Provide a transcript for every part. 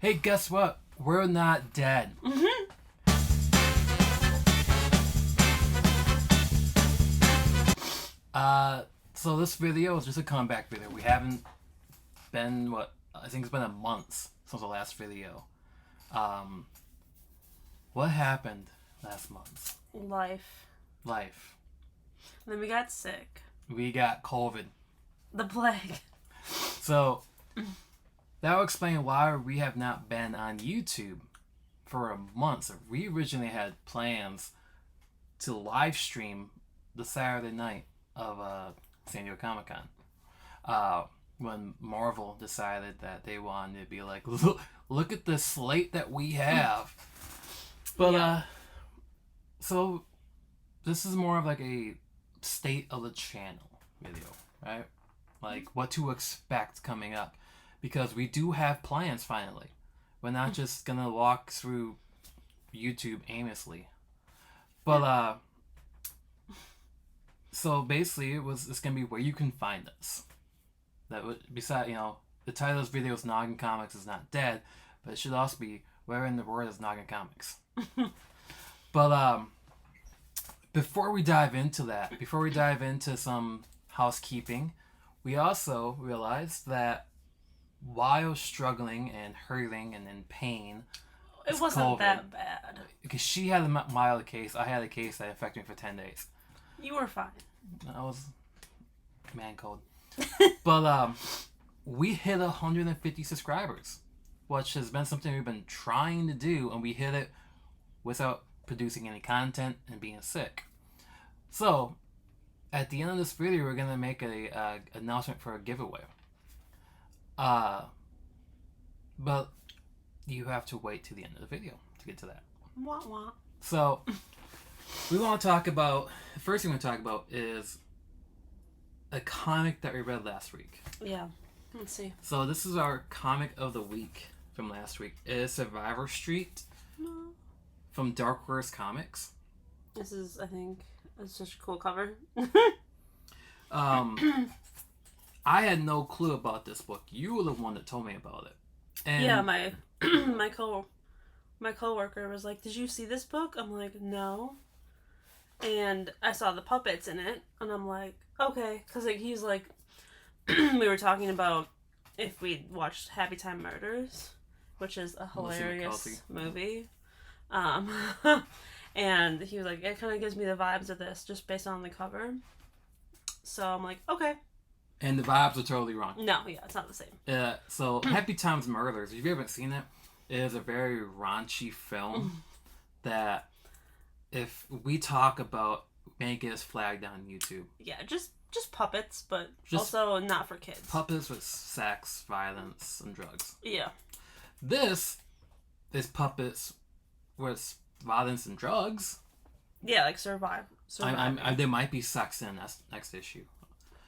Hey, guess what? We're not dead. So this video is just a comeback video. We haven't been, I think it's been a month since the last video. What happened last month? Life. Then we got sick. We got COVID. The plague. So, that will explain why we have not been on YouTube for a month. So we originally had plans to live stream the Saturday night of San Diego Comic-Con. When Marvel decided that they wanted to be like, look at the slate that we have. But, so this is more of like a state of the channel video, right? Like what to expect coming up. Because we do have plans finally. We're not just gonna walk through YouTube aimlessly. But, so basically it's gonna be where you can find us. That would, besides, the title of this video is Noggin Comics is not dead, but it should also be where in the world is Noggin Comics. But before we dive into some housekeeping, we also realized that while struggling and hurting and in pain, it wasn't COVID, that bad. Because she had a mild case, I had a case that affected me for 10 days. You were fine. I was man cold. But we hit 150 subscribers, which has been something we've been trying to do, and we hit it without producing any content and being sick. So, at the end of this video, we're gonna make a announcement for a giveaway. But you have to wait to the end of the video to get to that. Wah, wah. So, we want to talk about, the first thing we want to talk about is a comic that we read last week. Yeah, let's see. So this is our comic of the week from last week. It is Survivor Street from Dark Horse Comics. This is, I think, it's such a cool cover. I had no clue about this book. You were the one that told me about it. And yeah, my coworker was like, "Did you see this book?" I'm like, "No." And I saw the puppets in it, and I'm like, "Okay," because like he's like, we were talking about if we watched Happy Time Murders, which is a hilarious movie. And he was like, "It kind of gives me the vibes of this just based on the cover." So I'm like, "Okay." And the vibes are totally wrong. No, yeah, it's not the same. So Happy Times Murders, if you haven't seen it, it is a very raunchy film that if we talk about, may get us flagged on YouTube. Yeah, just puppets, but just also not for kids. Puppets with sex, violence, and drugs. Yeah. This is puppets with violence and drugs. Yeah, like survive. There might be sex in that's next issue.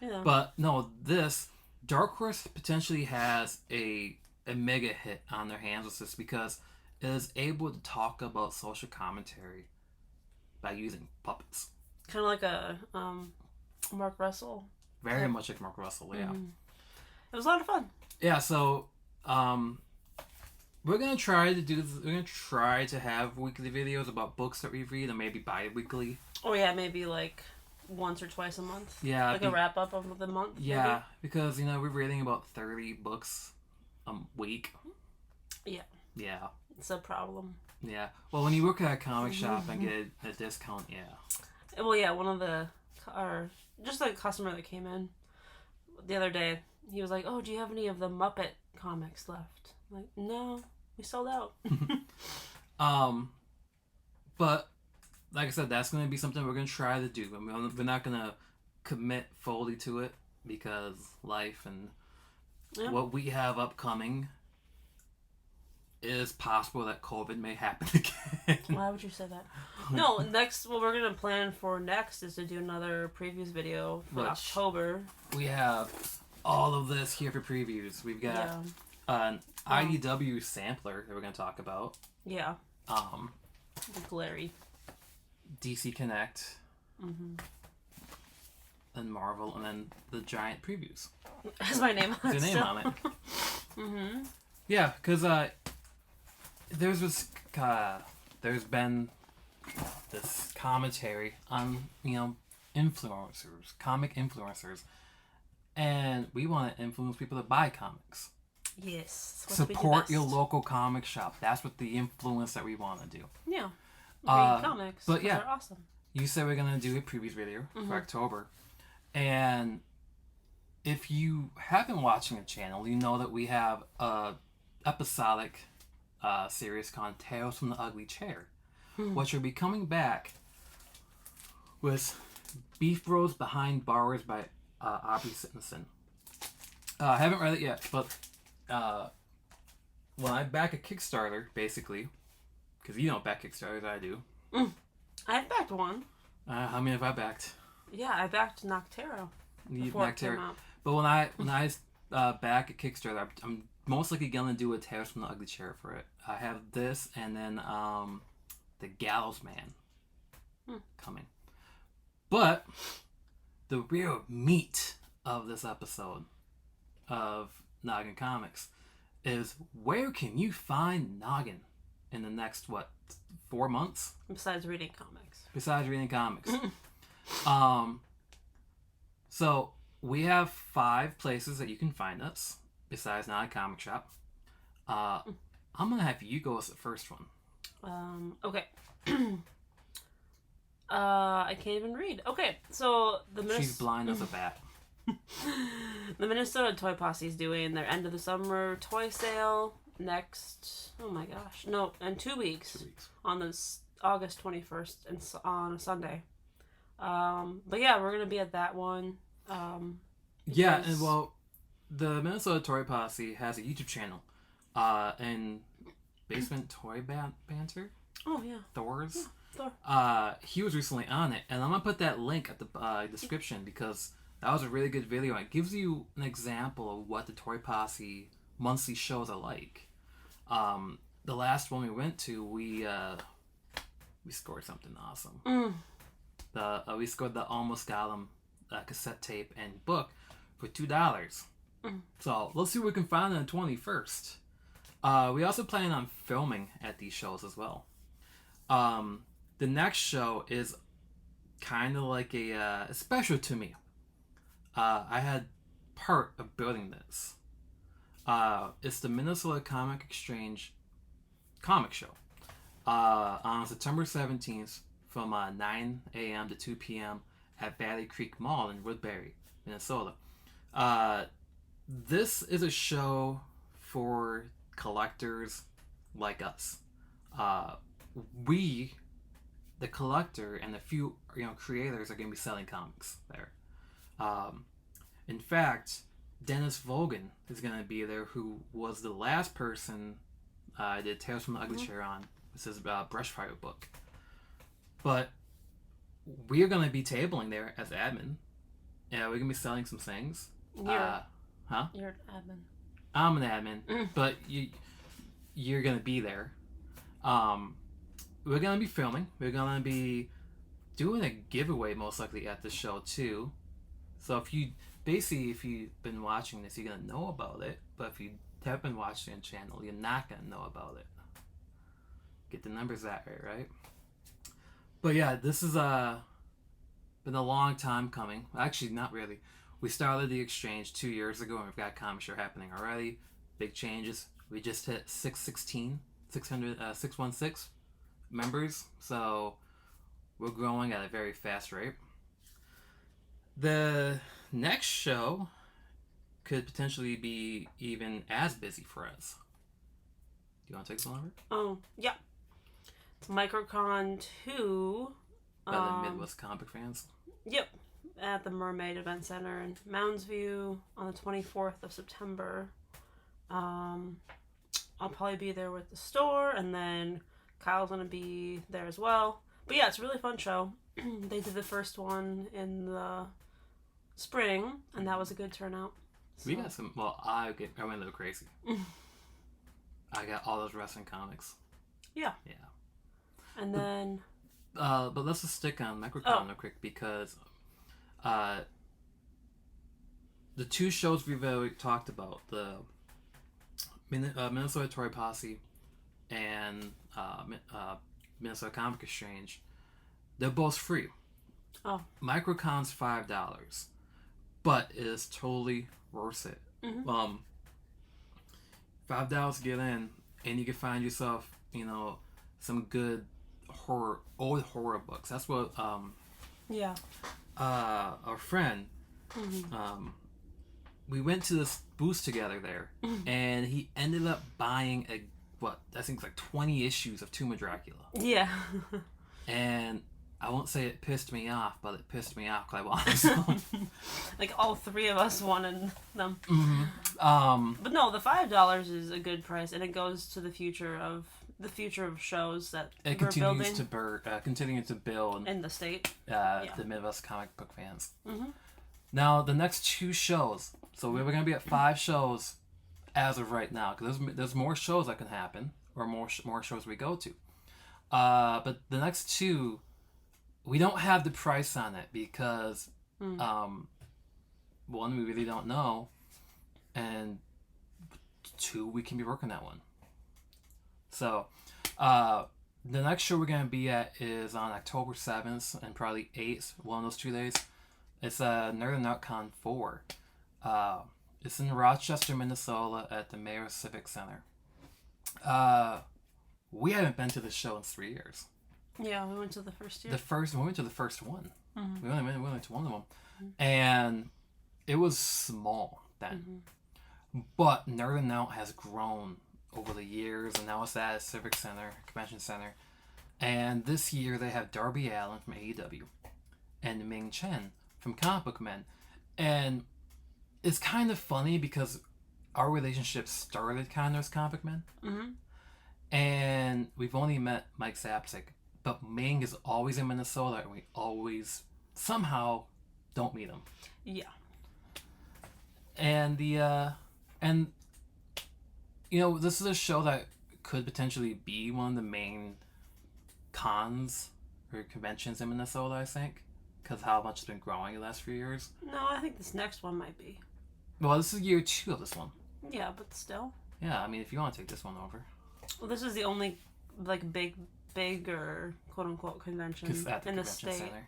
Yeah. But no, this Dark Horse potentially has a mega hit on their hands with this because it is able to talk about social commentary by using puppets. Kind of like a Mark Russell. Very much like Mark Russell, yeah. Mm-hmm. It was a lot of fun. Yeah, so we're gonna try to do this. We're gonna try to have weekly videos about books that we read, or maybe bi-weekly. Oh yeah, maybe like once or twice a month. Yeah, like a wrap up of the month. Yeah, maybe? Because we're reading about 30 books a week. Yeah. Yeah. It's a problem. Yeah. Well, when you work at a comic shop and get a discount, yeah. Well, yeah, one of just a customer that came in the other day, he was like, "Oh, do you have any of the Muppet comics left?" I'm like, "No, we sold out." But like I said, that's going to be something we're going to try to do. We're not going to commit fully to it because life and what we have upcoming is possible that COVID may happen again. Why would you say that? No, what we're going to plan for next is to do another previews video for October. We have all of this here for previews. We've got an IDW sampler that we're going to talk about. Yeah. Glary. DC Connect. Mm-hmm. And Marvel, and then the giant previews. Has my name on it. Has your name on it. Mm-hmm. Yeah, because there's this there's been this commentary on influencers, comic influencers, and we want to influence people to buy comics. Yes. Support your local comic shop. That's what the influence that we want to do. Yeah. Read comics. But yeah, they're awesome. You said we're gonna do a previous video for October, and if you have been watching the channel, you know that we have a episodic series called Tales from the Ugly Chair, which will be coming back with Beef Bros Behind Bars by Aubrey Sittenson. I haven't read it yet, but when I back a Kickstarter, basically, because you don't back Kickstarters, I do. I've backed one. How many have I backed? Yeah, I backed Noctero. Before it came out. But when I back at Kickstarter, I'm most likely gonna do a Tales from the Ugly Chair for it. I have this and then the Gallows Man coming. But the real meat of this episode of Noggin Comics is where can you find Noggin in the next 4 months? Besides reading comics. So we have 5 places that you can find us besides Noggin Comic Shop. I'm gonna have you go as the first one. Okay. I can't even read. Okay, so She's blind as a bat. The Minnesota Toy Posse is doing their end of the summer toy sale next. Oh my gosh, no, in 2 weeks. 2 weeks. On this August 21st and on a Sunday. But yeah, we're gonna be at that one. Yeah, and well, the Minnesota Toy Posse has a YouTube channel, and Basement Toy Banter. Oh yeah, Thor's. Yeah, Thor. He was recently on it, and I'm gonna put that link at the description because that was a really good video. It gives you an example of what the Toy Posse monthly shows are like. The last one we went to, we scored something awesome. We scored the Almost Got 'Em cassette tape and book for $2. So let's see what we can find on the 21st. We also plan on filming at these shows as well. The next show is kind of like a special to me. I had part of building this. It's the Minnesota Comic Exchange comic show on September 17th from 9 a.m. to 2 p.m. at Valley Creek Mall in Woodbury, Minnesota. This is a show for collectors like us. We, the collector, and a few creators are going to be selling comics there. In fact, Dennis Vogan is going to be there, who was the last person I did Tales from the Ugly Chair on. This is Brushfire book. But we are going to be tabling there as admin. Yeah, we're going to be selling some things. You're an admin. I'm an admin, but you're going to be there. We're going to be filming. We're going to be doing a giveaway most likely at the show too. So if you've been watching this, you're going to know about it. But if you haven't been watching the channel, you're not going to know about it. Get the numbers that way, right? But yeah, this has been a long time coming. Actually, not really. We started the exchange 2 years ago, and we've got comic show happening already. Big changes. We just hit 616 members, so we're growing at a very fast rate. The next show could potentially be even as busy for us. Do you want to take this one over? Oh, yeah. It's MicroCon 2. By the Midwest Comic Fans. Yep. At the Mermaid Event Center in Mounds View on the 24th of September. I'll probably be there with the store, and then Kyle's going to be there as well. But yeah, it's a really fun show. They did the first one in the spring, and that was a good turnout. So. We got some. Well, I went a little crazy. I got all those wrestling comics. Yeah. Yeah. And then. But let's just stick on MicroCon real quick because, the 2 shows we've already talked about, the Minnesota Toy Posse and Minnesota Comic Exchange, they're both free. Oh. Microcon's $5, but it is totally worth it. Mm-hmm. $5 to get in, and you can find yourself, some good old horror books. That's what Yeah. our friend, Mm-hmm. we went to this booth together there, and he ended up buying I think it's like 20 issues of Tomb of Dracula. Yeah. And I won't say it pissed me off, but it pissed me off because I wanted some. Like all three of us wanted them. Mm-hmm. But no, the $5 is a good price, and it goes to the future of shows that it we're continues building. continuing to build in the state. the Midwest comic book fans. Mm-hmm. Now the next 2 shows, so we're going to be at 5 shows as of right now, because there's more shows that can happen, or more shows we go to. But the next 2, we don't have the price on it because, one, we really don't know, and 2, we can be working that one. So, the next show we're going to be at is on October 7th and probably 8th, one of those 2 days. It's Nerd and NerdCon 4. It's in Rochester, Minnesota at the Mayor Civic Center. We haven't been to this show in 3 years. Yeah, we went to the first year. We went to the first one. Mm-hmm. We went to one of them. Mm-hmm. And it was small then. Mm-hmm. But Nerd and Out has grown over the years, and now it's at a Civic Center, Convention Center. And this year they have Darby Allin from AEW and Ming Chen from Comic Book Men. And it's kind of funny because our relationship started kind of as Comic Book Men. Mm-hmm. And we've only met Mike Sapsik, but Ming is always in Minnesota, and we always somehow don't meet him. Yeah. And this is a show that could potentially be one of the main cons or conventions in Minnesota, I think, because how much it's been growing the last few years. No, I think this next one might be. Well, this is year 2 of this one. Yeah, but still. Yeah, I mean, if you want to take this one over. Well, this is the only big or quote unquote convention in the state. Center.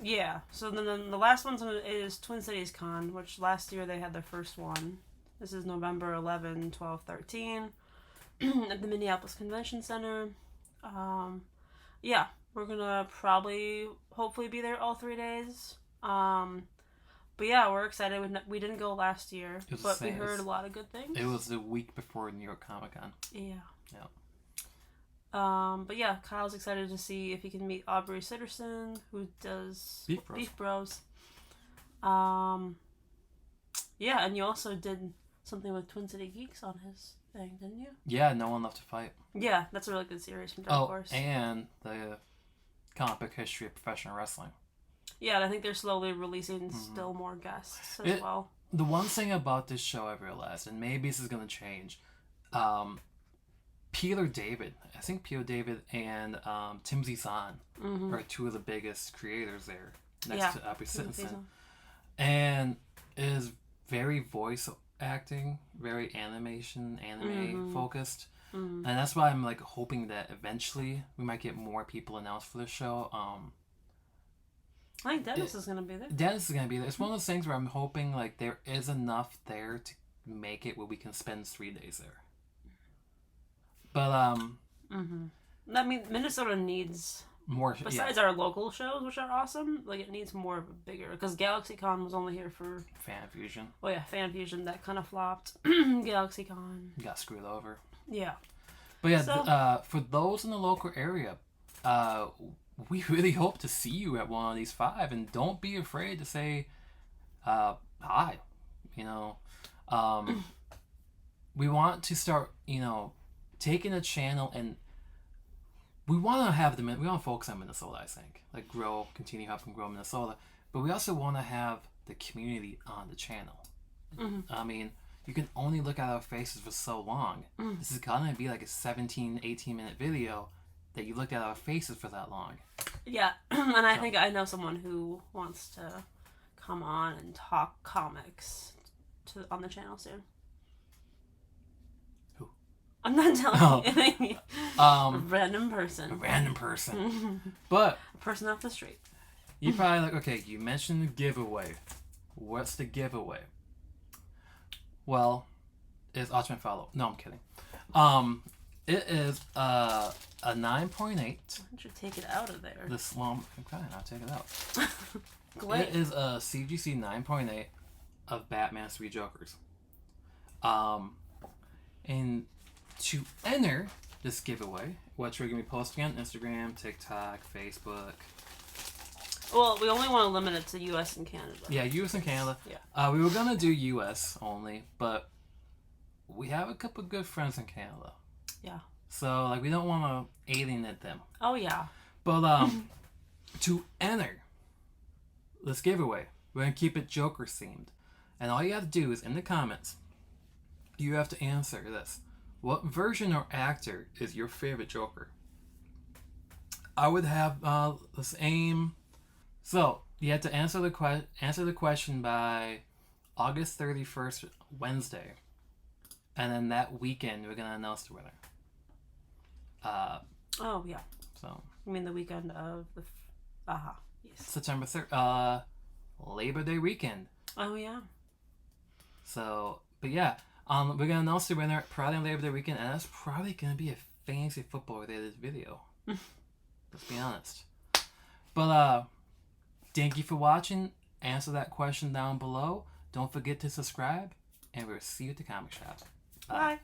Yeah. So then the last one is Twin Cities Con, which last year they had their first one. This is November 11, 12, 13 at the Minneapolis Convention Center. Yeah, we're gonna hopefully be there all 3 days. But yeah, we're excited. We didn't go last year, but we heard a lot of good things. It was the week before New York Comic Con. Yeah. Yeah. But yeah, Kyle's excited to see if he can meet Aubrey Sitterson, who does Beef Bros. Yeah, and you also did something with Twin City Geeks on his thing, didn't you? Yeah, No One Left to Fight. Yeah, that's a really good series from Dark Horse. And the comic book history of professional wrestling. Yeah, and I think they're slowly releasing still more guests as well. The one thing about this show I've realized, and maybe this is going to change, Peter David and Tim Zahn are 2 of the biggest creators there, next to Aubrey Sitterson. And it is very voice acting, very anime focused. And that's why I'm like hoping that eventually we might get more people announced for the show. I think Dennis is going to be there. Dennis is going to be there. It's one of those things where I'm hoping like there is enough there to make it where we can spend 3 days there. But I mean, Minnesota needs more. Besides our local shows, which are awesome, like it needs more of a bigger. Because GalaxyCon was only here for Fan Fusion. Oh yeah, Fan Fusion that kind of flopped. GalaxyCon got screwed over. Yeah. But yeah, for those in the local area, we really hope to see you at one of these 5, and don't be afraid to say hi. We want to start, taking a channel, and we want to focus on Minnesota, I think. Like continue helping grow Minnesota, but we also want to have the community on the channel. I mean, you can only look at our faces for so long. This is gonna be like a 17, 18-minute video that you looked at our faces for that long. Yeah, and I think I know someone who wants to come on and talk comics on the channel soon. Who? I'm not telling you anything. A random A person. random person. But A person off the street. you're probably like, okay, you mentioned the giveaway. What's the giveaway? Well, it's Ultimate Follow. No, I'm kidding. It is a 9.8. Why don't you take it out of there? This long. Okay, I'll take it out. Great. It is a CGC 9.8 of Batman's Three Jokers. And to enter this giveaway, which we're gonna be posting on Instagram, TikTok, Facebook. Well, we only want to limit it to U.S. and Canada. Yeah, U.S. and Canada. Yeah. We were gonna do U.S. only, but we have a couple good friends in Canada. Yeah. So like we don't want to alienate them. Oh yeah. But to enter this giveaway, we're gonna keep it Joker themed, and all you have to do is in the comments, you have to answer this: what version or actor is your favorite Joker? I would have the same. So you have to answer the question by August 31st, Wednesday, and then that weekend we're gonna announce the winner. Oh yeah. So. I mean the weekend of the. Yes. September 3rd, Labor Day weekend. Oh yeah. So, but yeah, we're gonna announce the winner probably on Labor Day weekend, and that's probably gonna be a fantasy football related video. Let's be honest. But thank you for watching. Answer that question down below. Don't forget to subscribe, and we'll see you at the comic shop. Bye.